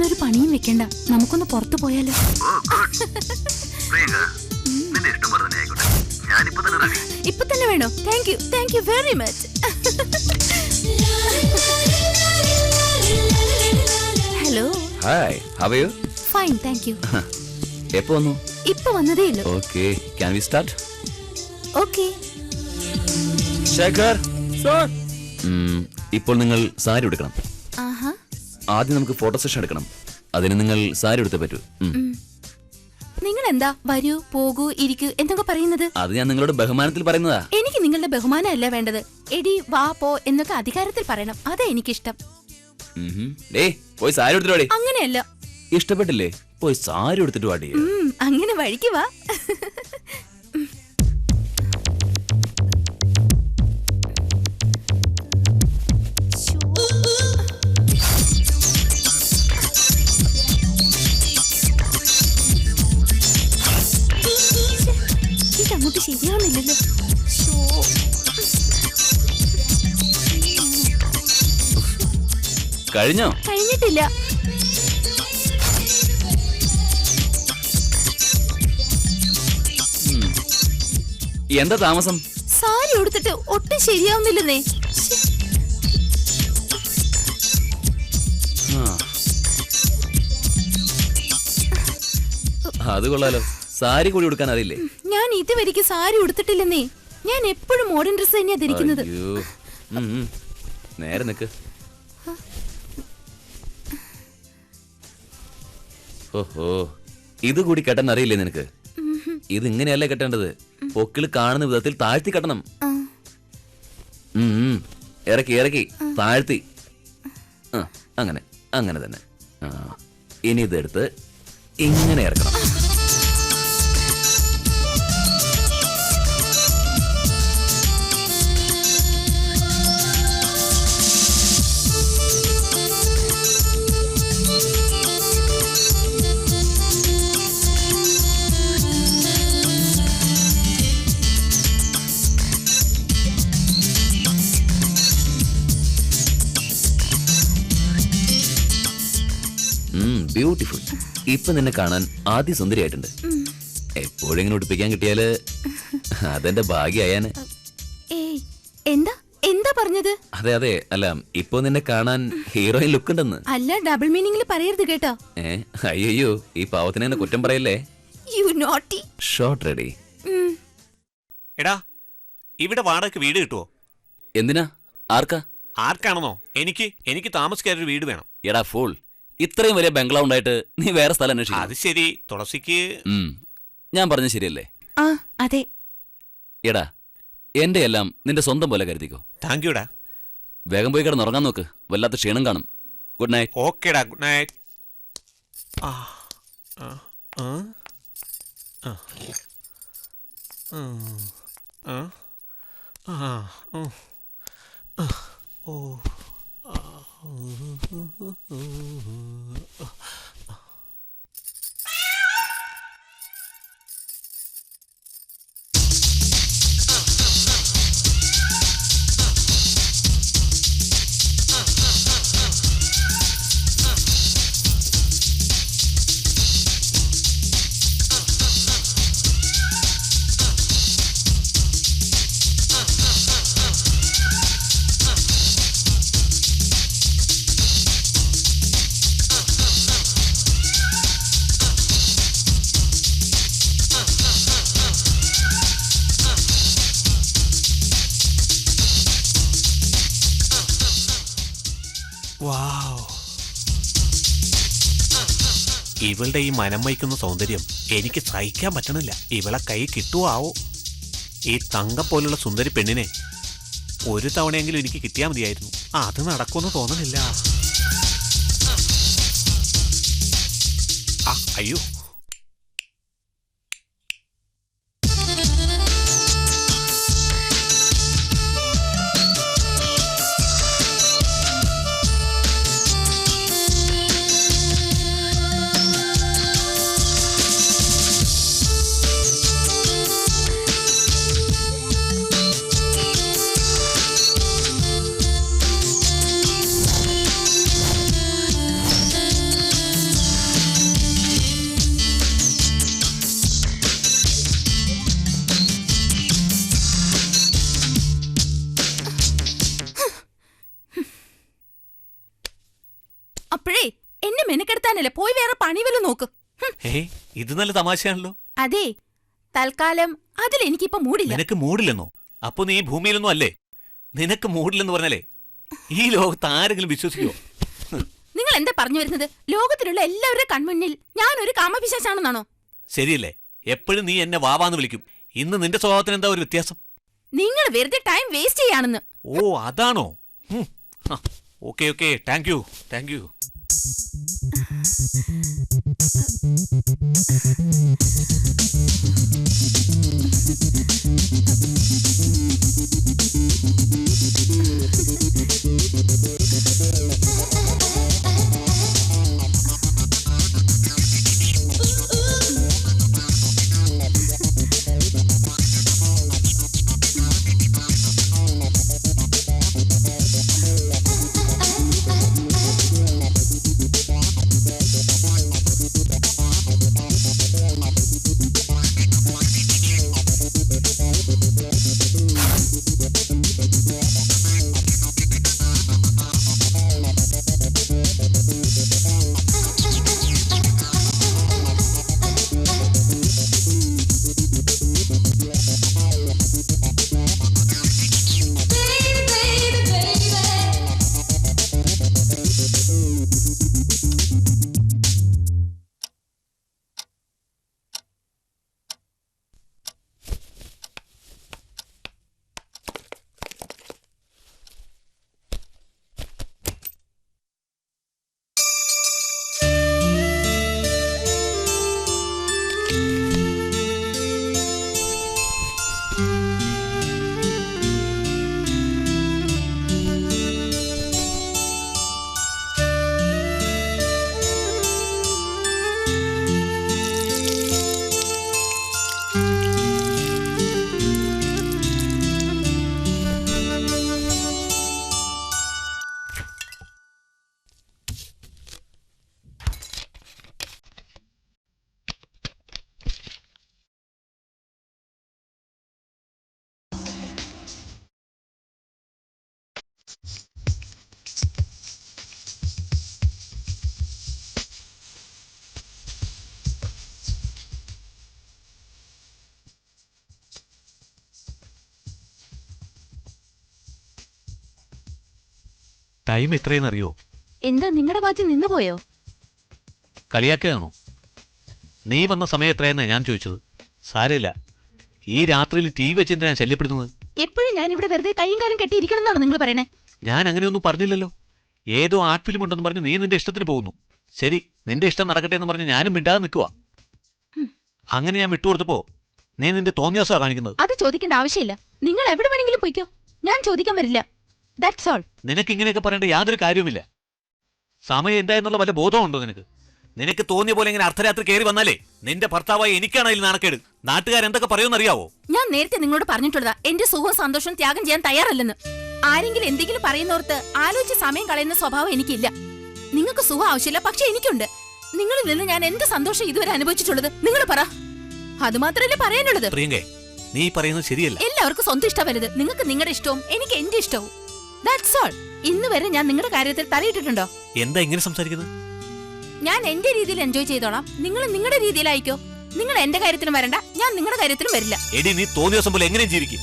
ഇന്നൊരു പണിയും വെക്കണ്ട, നമുക്കൊന്ന് പുറത്തു പോയാലോ? ഇപ്പൊ തന്നെ വേണോ? Thank you very much. Hello. Hi, how are you? Fine, thank you. എപ്പോ വന്നു? ഇപ്പൊ വന്നതേ ഉള്ളൂ. Okay, can we start? Okay. Shekhar sir, ഇപ്പോൾ നിങ്ങൾ സാരി എടുക്കണം. ആദ്യം നമുക്ക് ഫോട്ടോ സെഷൻ എടുക്കണം. അതിന് നിങ്ങൾ സാരി എടുത്തേ പറ്റൂ. നിങ്ങൾ എന്താ വരൂ, പോകൂ, ഇരിക്കൂ എന്തൊക്കെ പറയുന്നത്? അത് ഞാൻ നിങ്ങളോട് ബഹുമാനത്തിൽ പറയുന്നതാ. എനിക്ക് നിങ്ങളുടെ ബഹുമാനം അല്ല വേണ്ടത്. എടി വാ പോ എന്നൊക്കെ അധികാരത്തിൽ പറയണം. അതാ എനിക്കിഷ്ടം. പോയി സാരി എടുത്തിട്ട് വാടി. അങ്ങനെയല്ല. ഇഷ്ടപ്പെട്ടില്ലേ? പോയി സാരി എടുത്തിട്ട് വാടി. അങ്ങനെ വഴിക്ക് വാ. അങ്ങോട്ട് ശരിയാവുന്നില്ലല്ലോ. കഴിഞ്ഞോ? കഴിഞ്ഞിട്ടില്ല. എന്താ താമസം? സാരി ഉടുത്തിട്ട് ഒട്ടും ശരിയാവുന്നില്ലെന്നേ. അത് കൊള്ളാലോ. സാരി കൂടി ഉടുക്കാൻ അറിയില്ലേ? ഞാൻ ഇതുവരെയ്ക്ക് സാരി ഉടുത്തിട്ടില്ലെന്നേ. ഞാൻ എപ്പോഴും മോഡേൺ ഡ്രസ് തന്നെയാ ധരിക്കുന്നത്. നേരെ നിക്ക്. ഓഹോ, ഇത് കൂടി കെട്ടാൻ അറിയില്ലേ നിനക്ക്? ഇത് ഇങ്ങനെയല്ലേ കെട്ടേണ്ടത്. പൊക്കിള് കാണുന്ന വിധത്തിൽ താഴ്ത്തി കെട്ടണം. ഇറക്കി ഇറക്കി താഴ്ത്തി. അങ്ങനെ അങ്ങനെ തന്നെ. ഇനി ഇതെടുത്ത് ഇങ്ങനെ ഇറക്കണം. ബ്യൂട്ടിഫുൾ. ഇപ്പൊ നിന്നെ കാണാൻ ആദ്യ സുന്ദരിയായിട്ടുണ്ട്. എപ്പോഴെങ്കിലും ഉടുപ്പിക്കാൻ കിട്ടിയാല് അതെന്റെ ഭാഗ്യായാന്. എന്താ എന്താ പറഞ്ഞത്? അതെ അതെ, അല്ല ഇപ്പൊ നിന്നെ കാണാൻ ഹീറോയിൻ ലുക്ക് ഉണ്ടെന്ന്. അല്ല, ഡബിൾ മീനിംഗിൽ പറയരുത് കേട്ടോ. അയ്യോ, ഈ പാവത്തിനെ എന്നെ കുറ്റം പറയല്ലേ. You naughty. Short ready. എടാ, ഇവിടെ വാടകയ്ക്ക് വീട് കിട്ടുവോ? എന്തിനാ? ആർക്കാ? ആർക്കാണെന്നോ? എനിക്ക് താമസിക്കാൻ ഒരു വീട് വേണം. എടാ ഫൂൾ, ഇത്രയും വലിയ ബംഗ്ലാവ് ഉണ്ടായിട്ട് നീ വേറെ സ്ഥലം അന്വേഷിക്കും. അത് ശരി, തുളസിക്ക്. ഞാൻ പറഞ്ഞ ശരിയല്ലേ? അതെ. എടാ, എന്റെ എല്ലാം നിന്റെ സ്വന്തം പോലെ കരുതിക്കോ. താങ്ക് യുടാ. വേഗം പോയി കിടന്നുറങ്ങാൻ നോക്ക്. വല്ലാത്ത ക്ഷീണം കാണും. Good night. ഓക്കേടാ, ഗുഡ് നൈറ്റ്. ഇവളുടെ ഈ മനം വയ്ക്കുന്ന സൗന്ദര്യം എനിക്ക് സഹിക്കാൻ പറ്റണില്ല. ഇവളെ കൈ കിട്ടുവോ? ഈ തങ്കം പോലുള്ള സുന്ദരി പെണ്ണിനെ ഒരു തവണയെങ്കിലും എനിക്ക് കിട്ടിയാൽ മതിയായിരുന്നു. അത് നടക്കുമെന്ന് തോന്നണില്ല. അയ്യോ, അപ്പോഴേ എന്നെ മെനക്കെടുത്താനല്ലേ, പോയി വേറെ പണി വല്ലതും നോക്ക്. ഇത് നല്ല തമാശയാണല്ലോ. അതെ, തൽക്കാലം അതിൽ എനിക്കിപ്പോ മൂടില്ല. നിനക്ക് മൂടില്ലെന്നോ? അപ്പൊ നീ ഭൂമിയിലൊന്നും അല്ലേ? നിനക്ക് മൂടില്ലെന്ന് പറഞ്ഞാലേ ഈ ലോകത്ത് ആരെങ്കിലും വിശ്വസിക്കുമോ? നിങ്ങൾ എന്താ പറഞ്ഞു വരുന്നത്? ലോകത്തിലുള്ള എല്ലാവരുടെ കൺമുന്നിൽ ഞാനൊരു കാമപിശാചാണെന്നാണോ? ശരിയല്ലേ? എപ്പോഴും നീ എന്നെ വാവാന്ന് വിളിക്കും. ഇന്ന് നിന്റെ സ്വഭാവത്തിന് എന്താ ഒരു വ്യത്യാസം? നിങ്ങൾ വെറുതെ ടൈം വേസ്റ്റ് ചെയ്യാണെന്ന്. ഓ, അതാണോ? Okay okay, thank you thank you. Time എത്രയെന്നറിയോ? എന്താ നിങ്ങളുടെ വാച്ച് നിന്നുപോയോ? കളിയാക്കുകയാണോ? നീ വന്ന സമയം എത്രയെന്നാ ഞാൻ ചോദിച്ചത്. സാരമില്ല, ഈ രാത്രിയിൽ ടി വി വെച്ച് ഞാൻ ശല്യപ്പെടുന്നത്. എപ്പോഴും ഞാൻ ഇവിടെ വെറുതെ കൈയും കാലും കെട്ടിയിരിക്കണം എന്നാണ് നിങ്ങൾ പറയണേ? ഞാൻ അങ്ങനെയൊന്നും പറഞ്ഞില്ലല്ലോ. ഏതോ ആർട്ട് ഫിലിം ഉണ്ടെന്ന് പറഞ്ഞ് നീ നിന്റെ ഇഷ്ടത്തിന് പോകുന്നു. ശരി, നിന്റെ ഇഷ്ടം നടക്കട്ടെ എന്ന് പറഞ്ഞ് ഞാനും മിണ്ടാതെ നിൽക്കുക. അങ്ങനെ ഞാൻ വിട്ടുകൊടുത്തപ്പോ നീ നിന്റെ തോന്നിയാസാ കാണിക്കുന്നത്. അത് ചോദിക്കേണ്ട ആവശ്യമില്ല. നിങ്ങൾ എവിടെ വേണമെങ്കിലും പോയിക്കോ, ഞാൻ ചോദിക്കാൻ വരില്ല. That's all. നിനക്ക് ഇങ്ങനെയൊക്കെ പറയേണ്ട യാതൊരു കാര്യവുമില്ല. സമയം എന്തായെന്നുള്ള വല്ല ബോധമുണ്ടോ നിനക്ക്? നിനക്ക് തോന്നിയ പോലെ ഇങ്ങനെ അർദ്ധരാത്രി കയറി വന്നാലേ നിന്റെ ഭർത്താവായി എനിക്കാണ് അതിൽ നാണക്കേട്. നാട്ടുകാരെന്തൊക്കെ പറയുമെന്നറിയാവോ? ഞാൻ നേരത്തെ നിങ്ങളോട് പറഞ്ഞിട്ടുള്ളതാ, എന്റെ സുഖവും സന്തോഷവും ത്യാഗം ചെയ്യാൻ തയ്യാറല്ലെന്ന്. ആരെങ്കിലും എന്തെങ്കിലും പറയുന്നോർത്ത് ആലോചിച്ച് സമയം കളയുന്ന സ്വഭാവം എനിക്കില്ല. നിങ്ങൾക്ക് സുഖം ആവശ്യമില്ല, പക്ഷെ എനിക്കുണ്ട്. നിങ്ങളിൽ നിന്ന് ഞാൻ എന്ത് സന്തോഷം ഇതുവരെ അനുഭവിച്ചിട്ടുള്ളത് നിങ്ങൾ പറ. അത് മാത്രമല്ലേ പറയാനുള്ളത്? പ്രിയങ്കേ, നീ പറയുന്നത് ശരിയല്ല. എല്ലാവർക്കും സ്വന്തം ഇഷ്ടം വലുത്. നിങ്ങൾക്ക് നിങ്ങളുടെ ഇഷ്ടവും എനിക്ക് എന്റെ ഇഷ്ടവും. That's all. ഇന്ന് വരെ ഞാൻ നിങ്ങളുടെ കാര്യത്തിൽ തലയിട്ടിട്ടുണ്ടോ? എന്താ ഇങ്ങനെ സംസാരിക്കുന്നത്? ഞാൻ എന്റെ രീതിയിൽ എൻജോയ് ചെയ്തോളാം, നിങ്ങൾ നിങ്ങളുടെ രീതിയിലായിക്കോ. നിങ്ങൾ എന്റെ കാര്യത്തിലും വരണ്ട, ഞാൻ നിങ്ങളുടെ കാര്യത്തിലും വരില്ല. എടി, നീ തോന്നിയ ദിവസം പോലെ എങ്ങനെ ജീവിക്കും?